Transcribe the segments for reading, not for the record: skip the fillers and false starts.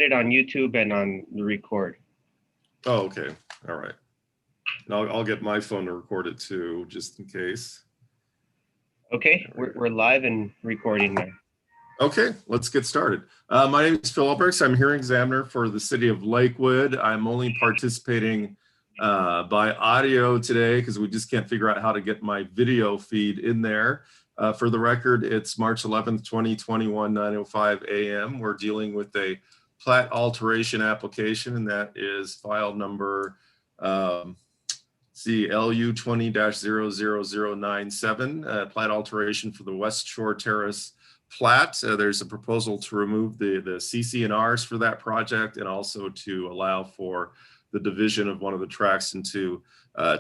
it on YouTube and on the record. Oh, okay. All right. And I'll get my phone to record it too, just in case. Okay, we're live and recording now. Okay, let's get started. My name is Phil Alberts. I'm hearing examiner for the city of Lakewood. I'm only participating by audio today because we just can't figure out how to get my video feed in there. For the record, it's March 11th, 2021, 9:05 a.m. We're dealing with a plat alteration application, and that is file number LU-20-00097, plat alteration for the West Shore Terrace plat. There's a proposal to remove the CC&Rs for that project and also to allow for the division of one of the tracks into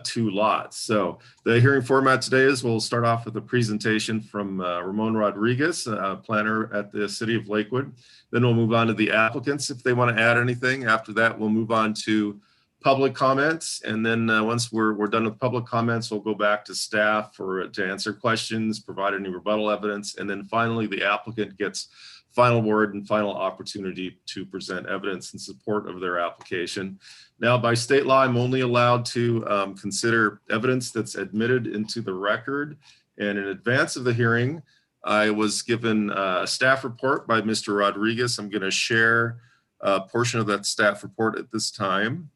two lots. So the hearing format today is we'll start off with a presentation from Ramon Rodriguez, planner at the city of Lakewood. Then we'll move on to the applicants if they want to add anything. After that, we'll move on to public comments, and then once we're done with public comments, we'll go back to staff to answer questions, provide any rebuttal evidence, and then finally the applicant gets final word and final opportunity to present evidence in support of their application. Now, by state law, I'm only allowed to consider evidence that's admitted into the record, and in advance of the hearing, I was given a staff report by Mr. Rodriguez. I'm going to share a portion of that staff report at this time.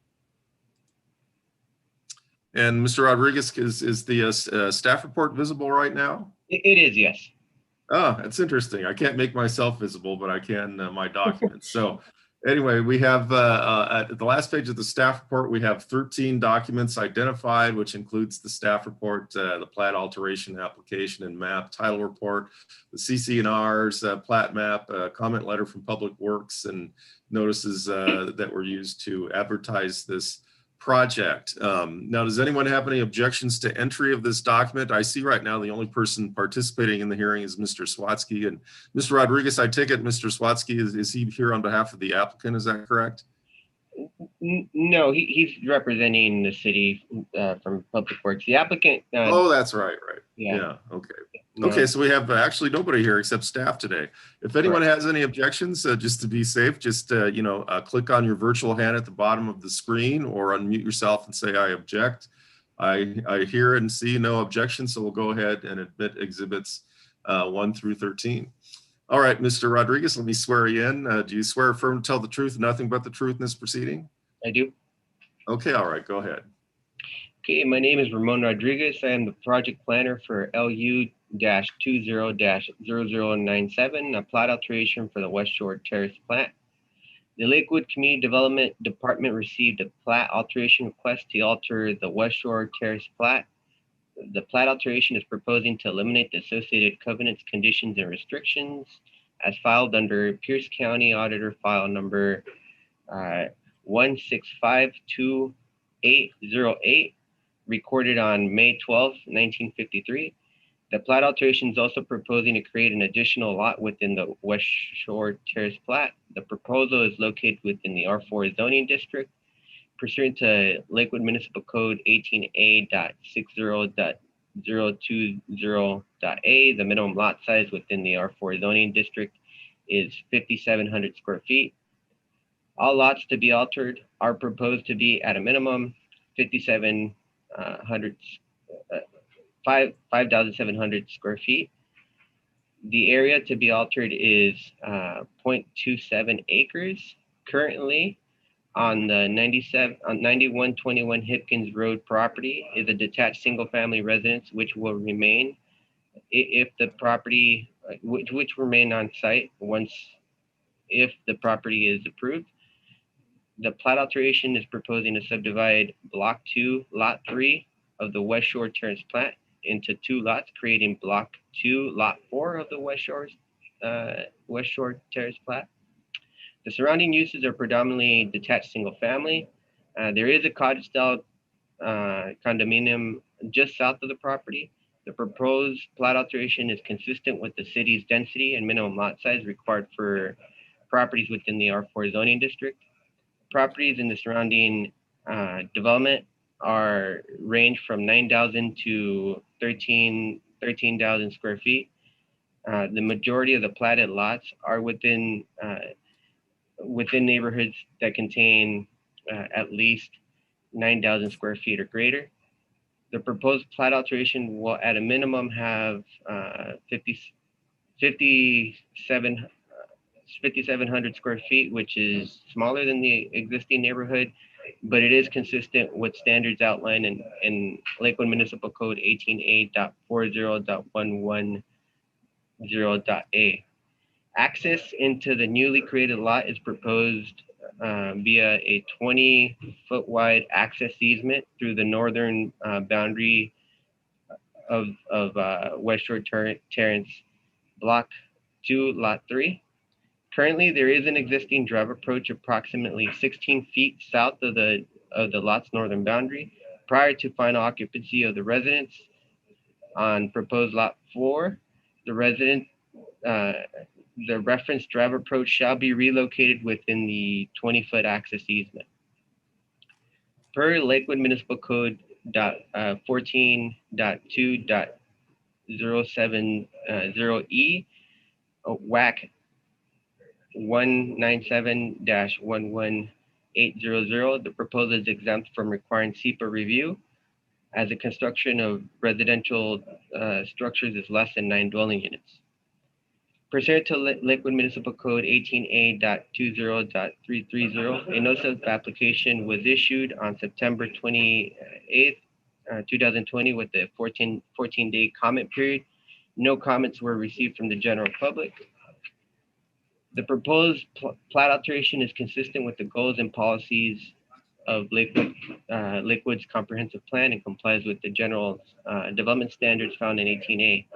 And Mr. Rodriguez, is the staff report visible right now? It is, yes. Oh, that's interesting. I can't make myself visible, but I can my documents. So anyway, we have at the last page of the staff report, we have 13 documents identified, which includes the staff report, the plat alteration application and map, title report, the CC&Rs, plat map, comment letter from Public Works, and notices that were used to advertise this project. Now, does anyone have any objections to entry of this document? I see right now the only person participating in the hearing is Mr. Swatsky. And Mr. Rodriguez, I take it Mr. Swatsky, is he here on behalf of the applicant? Is that correct? No, he's representing the city from Public Works. The applicant. Oh, that's right. Yeah. Okay. Okay, so we have actually nobody here except staff today. If anyone has any objections, just to be safe, just click on your virtual hand at the bottom of the screen or unmute yourself and say I object. I hear and see no objections, so we'll go ahead and admit exhibits 1 through 13. All right, Mr. Rodriguez, let me swear you in. Do you swear affirm to tell the truth, nothing but the truth in this proceeding? I do. Okay, all right, go ahead. Okay, my name is Ramon Rodriguez. I am the project planner for LU-20-00097, a plat alteration for the West Shore Terrace plat. The Lakewood Community Development Department received a plat alteration request to alter the West Shore Terrace plat. The plat alteration is proposing to eliminate the associated covenants, conditions, and restrictions as filed under Pierce County Auditor File number 1652808, recorded on May 12, 1953. The plat alteration is also proposing to create an additional lot within the West Shore Terrace plat. The proposal is located within the R4 zoning district. Pursuant to Lakewood Municipal Code 18A.60.020.A, the minimum lot size within the R4 zoning district is 5,700 square feet. All lots to be altered are proposed to be at a minimum 5,700 square feet. The area to be altered is 0.27 acres. Currently, on the 9121 Hipkins Road property is a detached single-family residence, which will remain if the property, which remain on site if the property is approved. The plat alteration is proposing to subdivide Block 2, Lot 3 of the West Shore Terrace plat into two lots, creating Block 2, Lot 4 of the West Shore Terrace plat. The surrounding uses are predominantly detached single family. There is a cottage-style condominium just south of the property. The proposed plat alteration is consistent with the city's density and minimum lot size required for properties within the R4 zoning district. Properties in the surrounding development range from 9,000 to 13,000 square feet. The majority of the platted lots are within within neighborhoods that contain at least 9,000 square feet or greater. The proposed plat alteration will at a minimum have 5,700 square feet, which is smaller than the existing neighborhood, but it is consistent with standards outlined in Lakewood Municipal Code 18A.40.110.A. Access into the newly created lot is proposed via a 20-foot wide access easement through the northern boundary of West Shore Terrace, Block 2, Lot 3. Currently, there is an existing drive approach approximately 16 feet south of the lot's northern boundary. Prior to final occupancy of the residence on proposed Lot 4, the reference drive approach shall be relocated within the 20-foot access easement. Per Lakewood Municipal Code 14.2.070E, WAC 197-11800, the proposal is exempt from requiring SEPA review as the construction of residential structures is less than 9 dwelling units. Pursuant to Lakewood Municipal Code 18A.20.330, a notice of application was issued on September 28th, 2020 with a 14-day comment period. No comments were received from the general public. The proposed plat alteration is consistent with the goals and policies of Lakewood's comprehensive plan and complies with the general development standards found in 18A.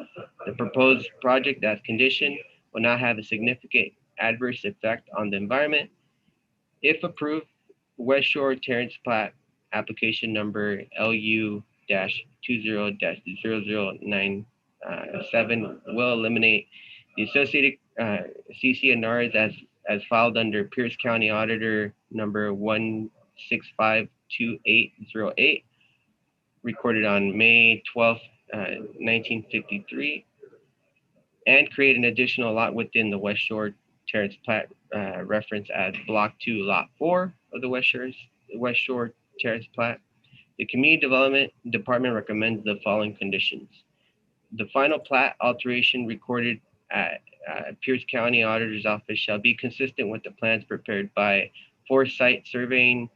The proposed project as conditioned will not have a significant adverse effect on the environment. If approved, West Shore Terrace Plat application number LU-20-00097 will eliminate the associated CC&Rs as filed under Pierce County Auditor number 1652808, recorded on May 12th, 1953, and create an additional lot within the West Shore Terrace Plat reference as Block 2, Lot 4 of the West Shore Terrace Plat. The Community Development Department recommends the following conditions. The final plat alteration recorded at Pierce County Auditor's Office shall be consistent with the plans prepared by Foresight Surveying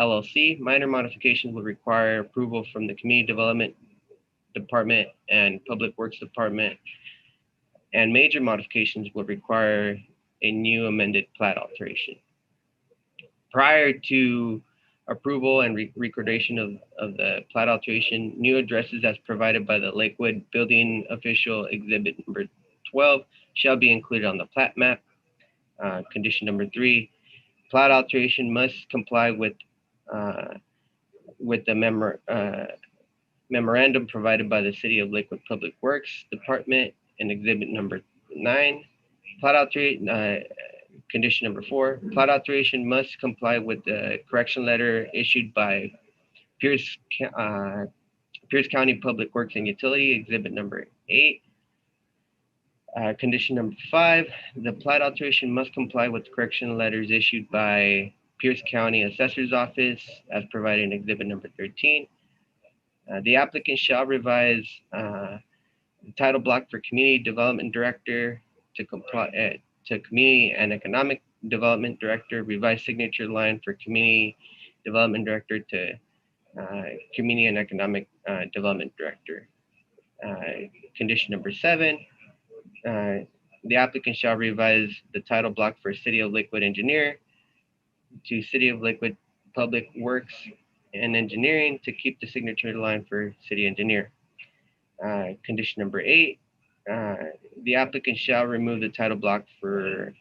LLC. Minor modifications will require approval from the Community Development Department and Public Works Department, and major modifications will require a new amended plat alteration. Prior to approval and recordation of the plat alteration, new addresses as provided by the Lakewood Building Official Exhibit number 12 shall be included on the plat map. Condition number 3, plat alteration must comply with the memorandum provided by the City of Lakewood Public Works Department in Exhibit number 9. Plat alteration. Condition number 4, plat alteration must comply with the correction letter issued by Pierce County Public Works and Utility, Exhibit number 8. Condition number 5, the plat alteration must comply with correction letters issued by Pierce County Assessor's Office as provided in Exhibit number 13. The applicant shall revise the title block for Community Development Director to comply to Community and Economic Development Director, revise signature line for Community Development Director to Community and Economic Development Director. Condition number 7, the applicant shall revise the title block for City of Lakewood Engineer to City of Lakewood Public Works and Engineering to keep the signature line for City Engineer. Condition number 8, the applicant shall remove the title block for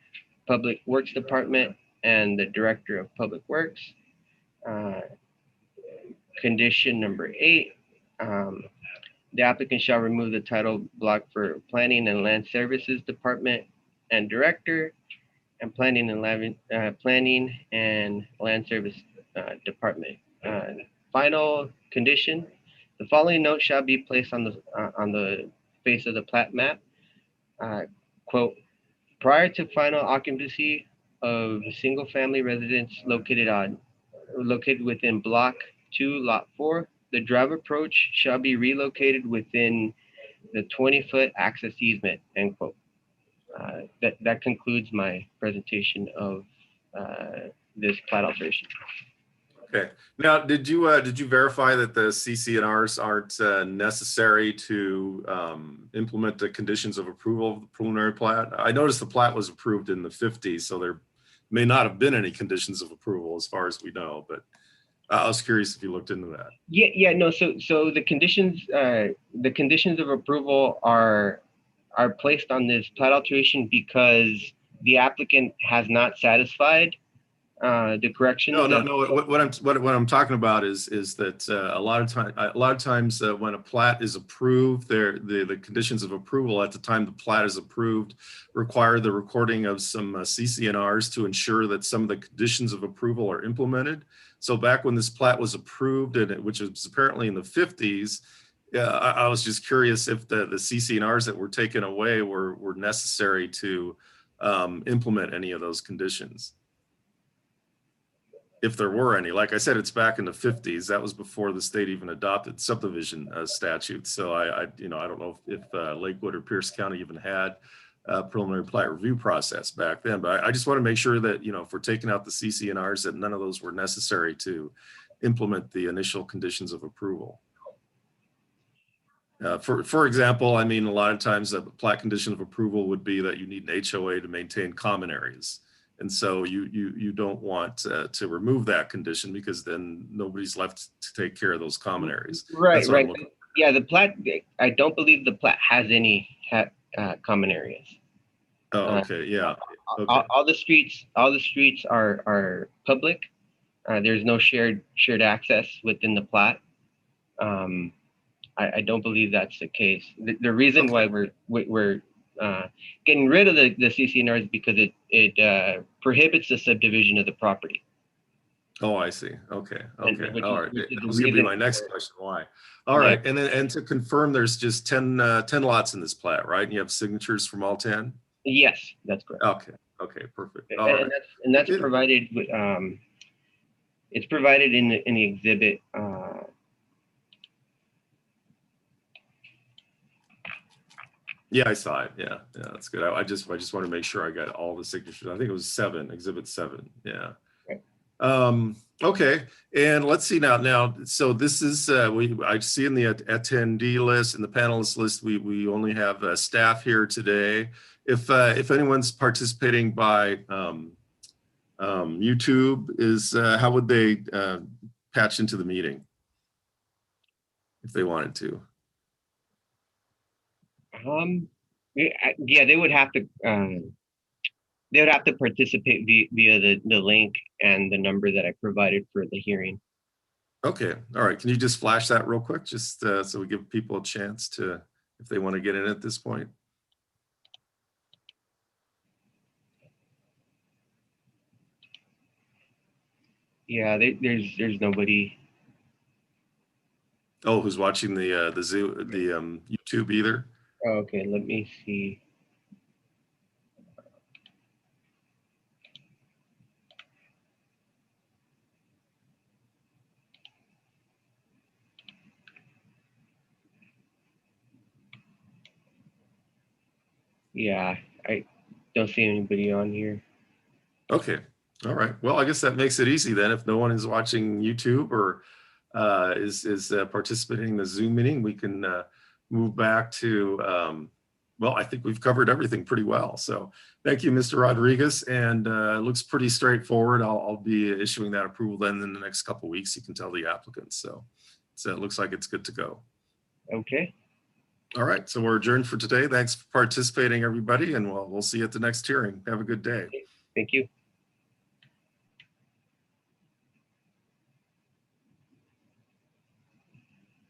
Public Works Department and the Director of Public Works. Condition number 8, the applicant shall remove the title block for Planning and Land Services Department and Director, and Planning and Land Service Department. Final condition: the following note shall be placed on the face of the plat map. Quote, prior to final occupancy of a single-family residence located within Block 2, Lot 4. The drive approach shall be relocated within the 20-foot access easement, end quote. That concludes my presentation of this plat alteration. Okay. Now, did you verify that the CC&Rs aren't necessary to implement the conditions of approval of the preliminary plat? I noticed the plat was approved in the 50s, so there may not have been any conditions of approval as far as we know, but I was curious if you looked into that. Yeah, no. So the conditions of approval are placed on this plat alteration because the applicant has not satisfied the corrections. No. What I'm talking about is that a lot of times when a plat is approved, the conditions of approval at the time the plat is approved require the recording of some CC&Rs to ensure that some of the conditions of approval are implemented. So back when this plat was approved, which was apparently in the 50s, I was just curious if the CC&Rs that were taken away were necessary to implement any of those conditions. If there were any. Like I said, it's back in the 50s. That was before the state even adopted subdivision statutes. So I don't know if Lakewood or Pierce County even had a preliminary plat review process back then. But I just want to make sure that, if we're taking out the CC&Rs, that none of those were necessary to implement the initial conditions of approval. For example, I mean, a lot of times a plat condition of approval would be that you need an HOA to maintain common areas. And so you don't want to remove that condition because then nobody's left to take care of those common areas. Right. Yeah, the plat, I don't believe the plat has any common areas. Oh, okay, yeah. Okay. All the streets are public. There's no shared access within the plat. I don't believe that's the case. The reason why we're getting rid of the CC&R is because it prohibits the subdivision of the property. Oh, I see. Okay. All right. That was going to be my next question. Why? All right. And to confirm, there's just 10 lots in this plat, right? And you have signatures from all 10? Yes, that's correct. Okay, perfect. And that's provided with, it's provided in the exhibit. Yeah, I saw it. Yeah, that's good. I just want to make sure I got all the signatures. I think it was 7, exhibit 7. Yeah. Okay. Okay, and let's see now. So this is I see in the attendee list and the panelist list we only have staff here today. If anyone's participating by YouTube, how would they patch into the meeting if they wanted to? Yeah, they would have to participate via the link and the number that I provided for the hearing. Okay, all right. Can you just flash that real quick, just so we give people a chance to, if they want to get in at this point? Yeah, there's nobody. Oh, who's watching the YouTube either? Okay, let me see. Yeah, I don't see anybody on here. Okay, all right. Well, I guess that makes it easy then. If no one is watching YouTube or is participating in the Zoom meeting, we can move back to, well, I think we've covered everything pretty well. So thank you, Mr. Rodriguez. And it looks pretty straightforward. I'll be issuing that approval then in the next couple of weeks. You can tell the applicants. So it looks like it's good to go. Okay. All right. So we're adjourned for today. Thanks for participating, everybody. And we'll see you at the next hearing. Have a good day. Thank you.